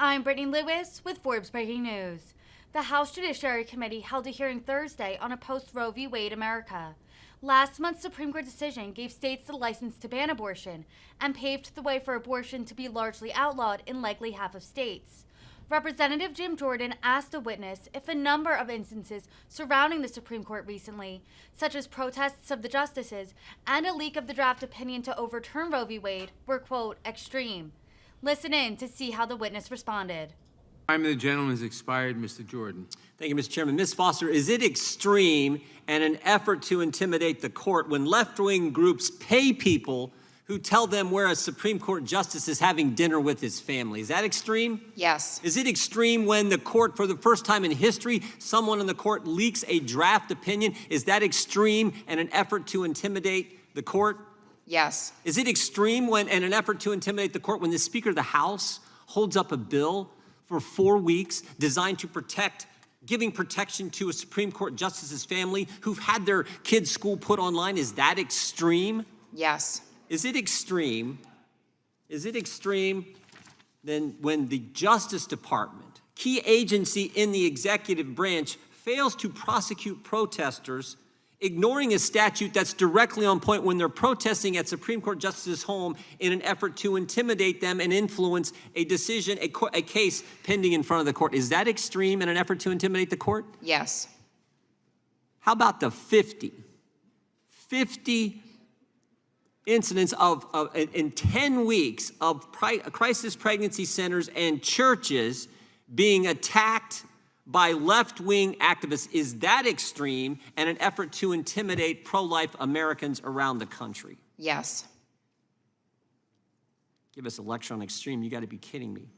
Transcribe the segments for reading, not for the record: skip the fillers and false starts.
I'm Brittany Lewis with Forbes Breaking News. The House Judiciary Committee held a hearing Thursday on a post-Roe v. Wade America. Last month's Supreme Court decision gave states the license to ban abortion and paved the way for abortion to be largely outlawed in likely half of states. Representative Jim Jordan asked a witness if a number of instances surrounding the Supreme Court recently, such as protests of the justices and a leak of the draft opinion to overturn Roe v. Wade, were, quote, extreme. Listen in to see how the witness responded. Time of the gentleman has expired. Mr. Jordan. Thank you, Mr. Chairman. Ms. Foster, is it extreme and an effort to intimidate the court when left-wing groups pay people who tell them where a Supreme Court justice is having dinner with his family? Is that extreme? Yes. Is it extreme when the court, for the first time in history, someone in the court leaks a draft opinion? Is that extreme and an effort to intimidate the court? Yes. Is it extreme when, and an effort to intimidate the court when the Speaker of the House holds up a bill for 4 weeks designed to protect, giving protection to a Supreme Court justice's family who've had their kids' school put online? Is that extreme? Yes. Is it extreme? Is it extreme then when the Justice Department, key agency in the executive branch, fails to prosecute protesters, ignoring a statute that's directly on point when they're protesting at Supreme Court justices' home in an effort to intimidate them and influence a decision, a case pending in front of the court? Is that extreme in an effort to intimidate the court? Yes. How about the 50 incidents in 10 weeks of crisis pregnancy centers and churches being attacked by left-wing activists? Is that extreme and an effort to intimidate pro-life Americans around the country? Yes. Give us a lecture on extreme. You got to be kidding me.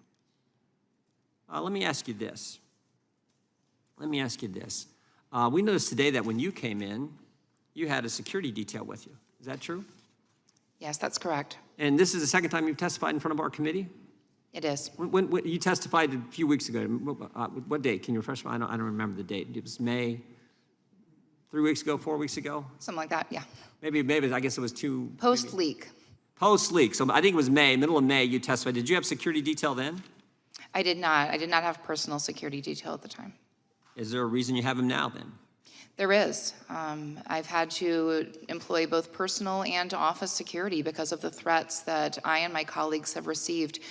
Let me ask you this. We noticed today that when you came in, you had a security detail with you. Is that true? Yes, that's correct. And this is the second time you've testified in front of our committee? It is. When you testified a few weeks ago, what date? Can you refresh me? I don't remember the date. It was May, 3 weeks ago, 4 weeks ago? Something like that, yeah. Maybe I guess it was two. Post-leak. Post-leak. So I think it was May, middle of May, you testified. Did you have security detail then? I did not. I did not have personal security detail at the time. Is there a reason you have him now then? There is. I've had to employ both personal and office security because of the threats that I and my colleagues have received,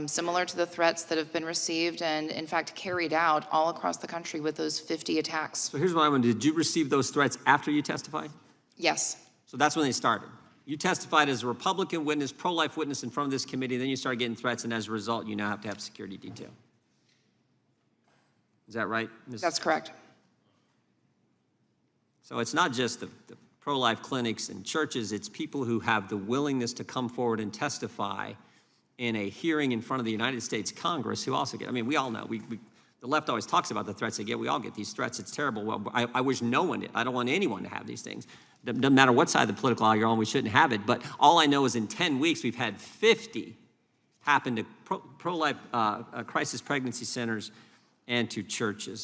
similar to the threats that have been received and, in fact, carried out all across the country with those 50 attacks. So here's what I want to do. Did you receive those threats after you testified? Yes. So that's when they started. You testified as a Republican witness, pro-life witness in front of this committee, then you started getting threats, and as a result, you now have to have security detail. Is that right, Ms.? That's correct. So it's not just the pro-life clinics and churches, it's people who have the willingness to come forward and testify in a hearing in front of the United States Congress who also get, I mean, we all know, the left always talks about the threats they get. We all get these threats. It's terrible. Well, I wish no one did. I don't want anyone to have these things. Doesn't matter what side of the political aisle you're on, we shouldn't have it. But all I know is in 10 weeks, we've had 50 happen to pro-life crisis pregnancy centers and to churches.